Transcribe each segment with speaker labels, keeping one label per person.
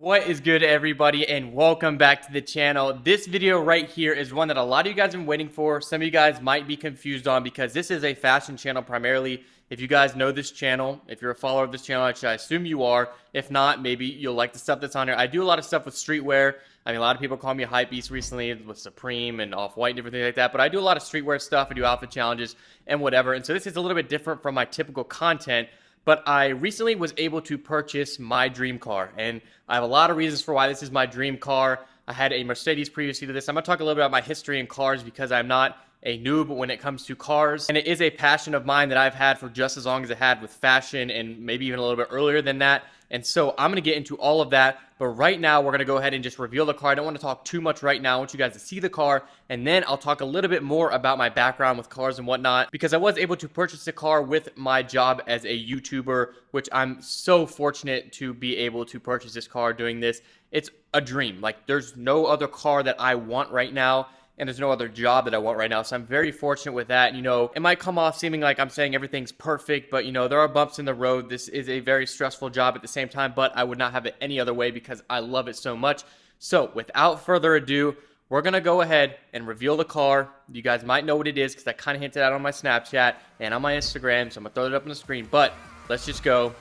Speaker 1: What is good, everybody, and welcome back to the channel. This video right here is one that a lot of you guys have been waiting for. Some of you guys might be confused on because this is a fashion channel primarily. If you guys know this channel, if you're a follower of this channel, which I assume you are. If not, maybe you'll like the stuff that's on here. I do a lot of stuff with streetwear. I mean, a lot of people call me a hypebeast recently with Supreme and Off-White and different things like that. But I do a lot of streetwear stuff. I do outfit challenges and whatever. And so this is a little bit different from my typical content. But I recently was able to purchase my dream car, and I have a lot of reasons for why this is my dream car. I had a Mercedes previously to this. I'm going to talk a little bit about my history in cars because I'm not a noob when it comes to cars, and it is a passion of mine that I've had for just as long as I had with fashion and maybe even a little bit earlier than that. And so I'm going to get into all of that, but right now we're going to go ahead and just reveal the car. I don't want to talk too much right now. I want you guys to see the car, and then I'll talk a little bit more about my background with cars and whatnot, because I was able to purchase the car with my job as a YouTuber, which I'm so fortunate to be able to purchase this car doing this. It's a dream. Like, there's no other car that I want right now, and there's no other job that I want right now. So I'm very fortunate with that. You know, it might come off seeming like I'm saying everything's perfect, but you know, there are bumps in the road. This is a very stressful job at the same time, but I would not have it any other way because I love it so much. So without further ado, we're gonna go ahead and reveal the car. You guys might know what it is because I kind of hinted out on my Snapchat and on my Instagram, so I'm gonna throw it up on the screen, but let's just go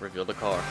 Speaker 1: reveal the car.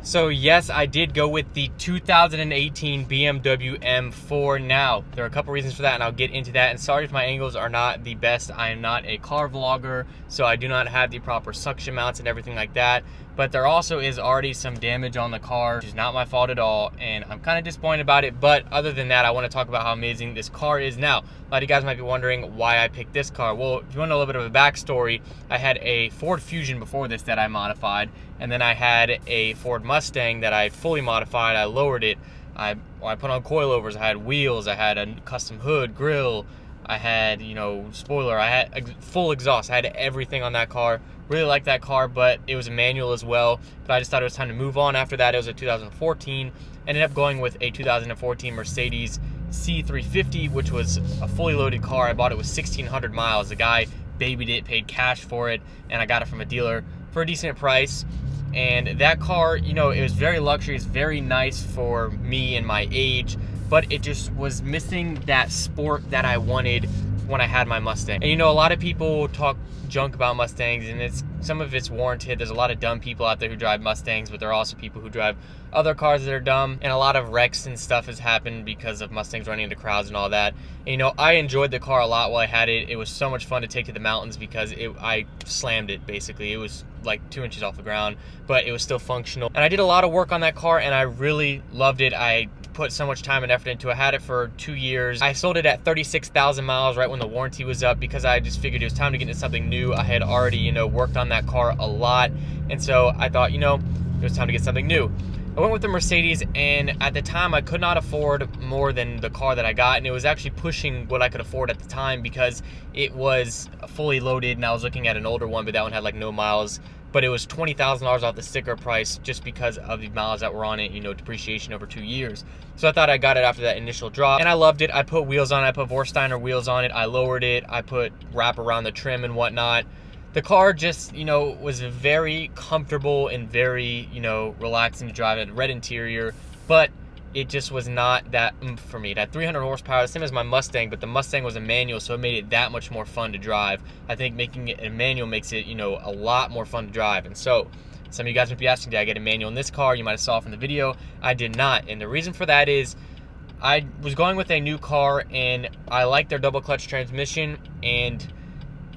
Speaker 1: So yes, I did go with the 2018 BMW M4. Now, there are a couple reasons for that, and I'll get into that. And sorry if my angles are not the best. I am not a car vlogger, so I do not have the proper suction mounts and everything like that. But there also is already some damage on the car, which is not my fault at all, and I'm kind of disappointed about it. But other than that, I want to talk about how amazing this car is. Now, a lot of you guys might be wondering why I picked this car. Well, if you want to know a little bit of a backstory, I had a Ford Fusion before this that I modified, and then I had a Ford Mustang that I fully modified. I lowered it. I put on coilovers. I had wheels. I had a custom hood, grill. I had, you know, spoiler. I had full exhaust. I had everything on that car. Really liked that car, but it was a manual as well. But I just thought it was time to move on. After that, it was a 2014. Ended up going with a 2014 Mercedes C350, which was a fully loaded car. I bought it with 1,600 miles. The guy babied it, paid cash for it, and I got it from a dealer for a decent price. And that car, you know, it was very luxury. It's very nice for me and my age, but it just was missing that sport that I wanted when I had my Mustang. And you know, a lot of people talk junk about Mustangs, and some of it's warranted. There's a lot of dumb people out there who drive Mustangs, but there are also people who drive other cars that are dumb, and a lot of wrecks and stuff has happened because of Mustangs running into crowds and all that. And, you know, I enjoyed the car a lot while I had it. It was so much fun to take to the mountains because I slammed it, basically. It was like 2 inches off the ground, but it was still functional. And I did a lot of work on that car, and I really loved it. I put so much time and effort into it. I had it for 2 years. I sold it at 36,000 miles right when the warranty was up because I just figured it was time to get into something new. I had already, you know, worked on that car a lot, and so I thought, you know, it was time to get something new. I went with the Mercedes, and at the time I could not afford more than the car that I got, and it was actually pushing what I could afford at the time because it was fully loaded, and I was looking at an older one, but that one had like no miles, but it was $20,000 off the sticker price just because of the miles that were on it, you know, depreciation over 2 years. So I thought I got it after that initial drop, and I loved it. I put wheels on it. I put Vorsteiner wheels on it. I lowered it. I put wrap around the trim and whatnot. The car just, you know, was very comfortable and very, you know, relaxing to drive. It had red interior, but it just was not that for me. It had 300 horsepower, the same as my Mustang, but the Mustang was a manual, so it made it that much more fun to drive. I think making it a manual makes it, you know, a lot more fun to drive. And so some of you guys might be asking, did I get a manual in this car? You might have saw from the video. I did not, and the reason for that is I was going with a new car, and I liked their double clutch transmission, and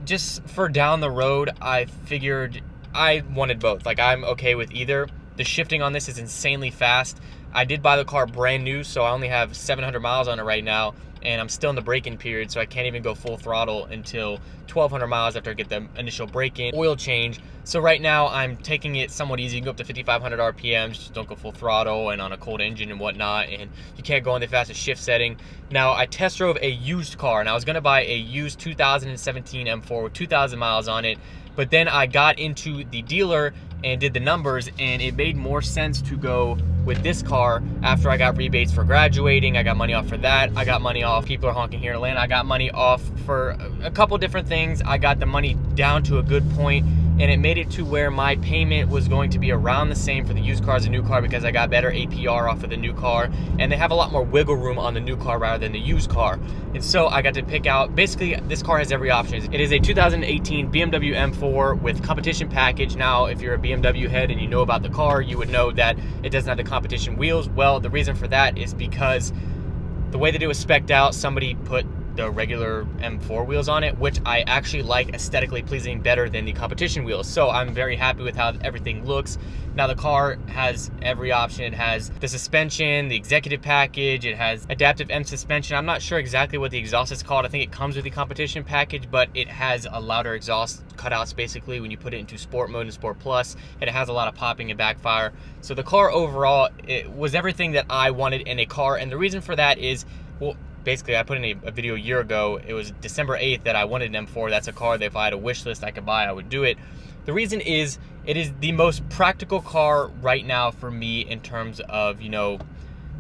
Speaker 1: just for down the road, I figured I wanted both. Like, I'm okay with either, The shifting on this is insanely fast. I did buy the car brand new, so I only have 700 miles on it right now, and I'm still in the break-in period, so I can't even go full throttle until 1,200 miles after I get the initial break-in, oil change. So right now I'm taking it somewhat easy. You can go up to 5,500 RPMs, just don't go full throttle and on a cold engine and whatnot, and you can't go in the fastest shift setting. Now, I test drove a used car, and I was gonna buy a used 2017 M4 with 2,000 miles on it, but then I got into the dealer and did the numbers, and it made more sense to go with this car after I got rebates for graduating. I got money off for that. I got money off, people are honking here in Atlanta. I got money off for a couple different things. I got the money down to a good point, and it made it to where my payment was going to be around the same for the used car as the new car because I got better APR off of the new car, and they have a lot more wiggle room on the new car rather than the used car. And so I got to pick out, basically this car has every option. It is a 2018 BMW M4 with competition package. Now, if you're a BMW head and you know about the car, you would know that it doesn't have the competition wheels. Well, the reason for that is because the way that it was spec'd out, somebody put the regular M4 wheels on it, which I actually like, aesthetically pleasing, better than the competition wheels. So I'm very happy with how everything looks. Now the car has every option. It has the suspension, the executive package, it has adaptive M suspension. I'm not sure exactly what the exhaust is called. I think it comes with the competition package, but it has a louder exhaust cutouts basically when you put it into sport mode and sport plus. It has a lot of popping and backfire. So the car overall, it was everything that I wanted in a car, and the reason for that is, well, basically, I put in a video a year ago. It was December 8th that I wanted an M4. That's a car that if I had a wish list I could buy, I would do it. The reason is, it is the most practical car right now for me in terms of, you know,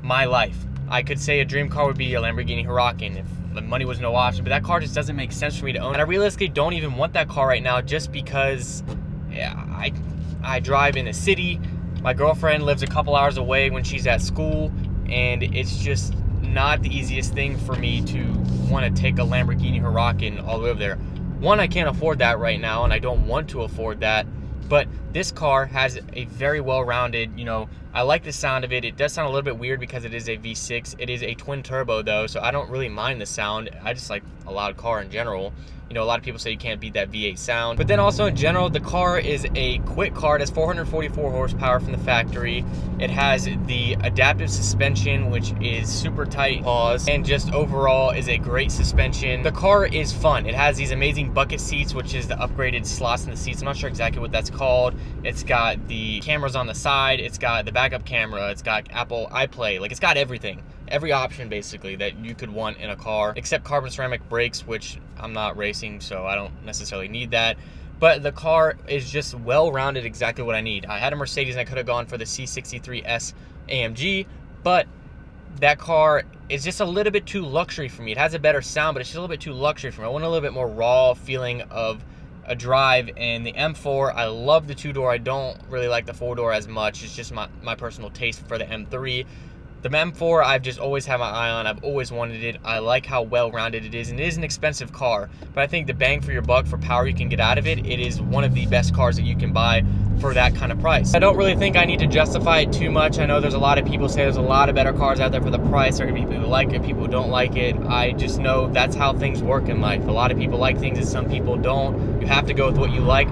Speaker 1: my life. I could say a dream car would be a Lamborghini Huracan if the money was no option, but that car just doesn't make sense for me to own. And I realistically don't even want that car right now just because I drive in a city. My girlfriend lives a couple hours away when she's at school, and it's just not the easiest thing for me to want to take a Lamborghini Huracan all the way over there. One, I can't afford that right now, and I don't want to afford that, but this car has a very well-rounded, you know, I like the sound of it. It does sound a little bit weird because it is a V6. It is a twin turbo though, so I don't really mind the sound. I just like a loud car in general. You know, a lot of people say you can't beat that V8 sound. But then also in general, the car is a quick car. It has 444 horsepower from the factory. It has the adaptive suspension, which is super tight paws, and just overall is a great suspension. The car is fun. It has these amazing bucket seats, which is the upgraded slots in the seats. I'm not sure exactly what that's called. It's got the cameras on the side. It's got the backup camera. It's got Apple iPlay. Like, it's got everything. Every option basically that you could want in a car, except carbon ceramic brakes, which I'm not racing, so I don't necessarily need that. But the car is just well-rounded, exactly what I need. I had a Mercedes and I could have gone for the C63S AMG, but that car is just a little bit too luxury for me. It has a better sound, but it's just a little bit too luxury for me. I want a little bit more raw feeling of a drive, and the M4, I love the two-door. I don't really like the four-door as much. It's just my personal taste for the M3. The M4, I've just always had my eye on. I've always wanted it. I like how well-rounded it is, and it is an expensive car, but I think the bang for your buck for power you can get out of it, it is one of the best cars that you can buy for that kind of price. I don't really think I need to justify it too much. I know there's a lot of people say there's a lot of better cars out there for the price. There are gonna be people who like it, people who don't like it. I just know that's how things work in life. A lot of people like things and some people don't. You have to go with what you like.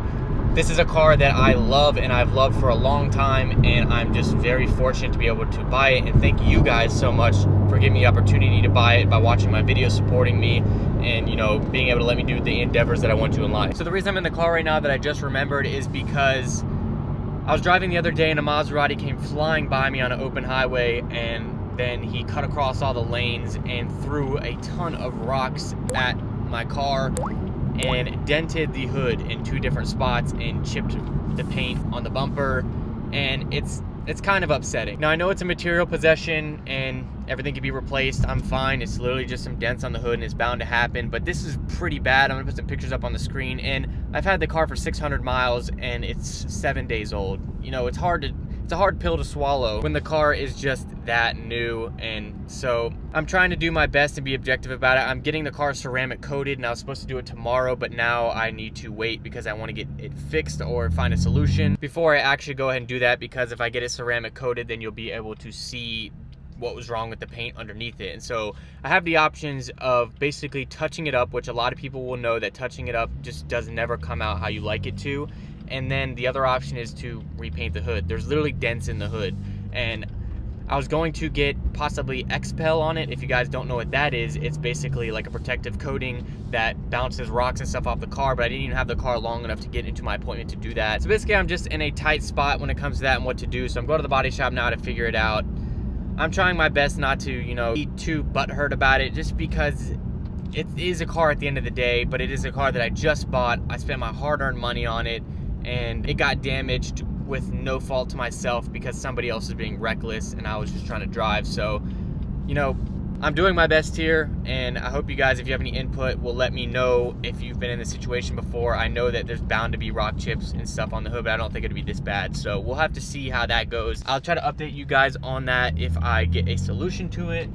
Speaker 1: This is a car that I love and I've loved for a long time, and I'm just very fortunate to be able to buy it, and thank you guys so much for giving me the opportunity to buy it by watching my videos, supporting me, and, you know, being able to let me do the endeavors that I want to in life. So the reason I'm in the car right now that I just remembered is because I was driving the other day and a Maserati came flying by me on an open highway, and then he cut across all the lanes and threw a ton of rocks at my car and dented the hood in 2 different spots and chipped the paint on the bumper, and it's kind of upsetting. Now, I know it's a material possession and everything can be replaced. I'm fine. It's literally just some dents on the hood and it's bound to happen, but this is pretty bad. I'm gonna put some pictures up on the screen, and I've had the car for 600 miles and it's 7 days old. You know, it's a hard pill to swallow when the car is just that new, and so I'm trying to do my best and be objective about it. I'm getting the car ceramic coated, and I was supposed to do it tomorrow, but now I need to wait because I want to get it fixed or find a solution before I actually go ahead and do that, because if I get it ceramic coated, then you'll be able to see what was wrong with the paint underneath it. And so I have the options of basically touching it up, which a lot of people will know that touching it up just does never come out how you like it to. and then the other option is to repaint the hood. There's literally dents in the hood, and I was going to get possibly XPEL on it. If you guys don't know what that is, it's basically like a protective coating that bounces rocks and stuff off the car, but I didn't even have the car long enough to get into my appointment to do that. So basically I'm just in a tight spot when it comes to that and what to do. So I'm going to the body shop now to figure it out. I'm trying my best not to, you know, be too butthurt about it, just because it is a car at the end of the day, but it is a car that I just bought. I spent my hard-earned money on it, and it got damaged with no fault to myself because somebody else was being reckless and I was just trying to drive. So, you know, I'm doing my best here, and I hope you guys, if you have any input, will let me know if you've been in this situation before. I know that there's bound to be rock chips and stuff on the hood, but I don't think it'd be this bad. So we'll have to see how that goes. I'll try to update you guys on that if I get a solution to it.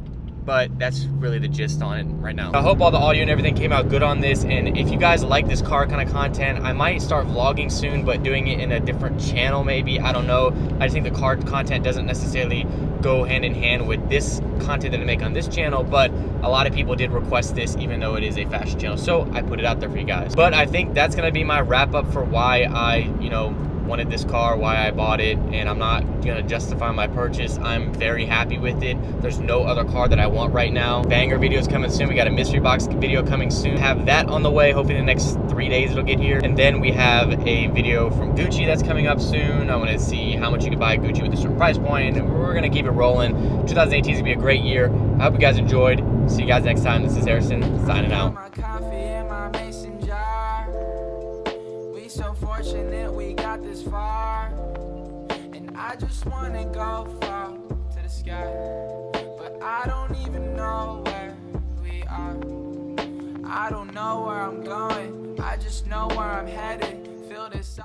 Speaker 1: But that's really the gist on it right now. I hope all the audio and everything came out good on this, and if you guys like this car kind of content, I might start vlogging soon, but doing it in a different channel maybe, I don't know. I just think the car content doesn't necessarily go hand in hand with this content that I make on this channel, but a lot of people did request this even though it is a fashion channel, so I put it out there for you guys. But I think that's gonna be my wrap up for why I, you know, wanted this car, why I bought it, and I'm not gonna justify my purchase. I'm very happy with it. There's no other car that I want right now. Banger videos coming soon. We got a mystery box video coming soon. Have that on the way. Hopefully in the next 3 days it'll get here. And then we have a video from Gucci that's coming up soon. I want to see how much you can buy Gucci with a certain price point, and we're gonna keep it rolling. 2018 is gonna be a great year. I hope you guys enjoyed. See you guys next time. This is Harrison signing out. So fortunate we got this far, and I just wanna go far to the sky, but I don't even know where we are. I don't know where I'm going, I just know where I'm headed. Feel this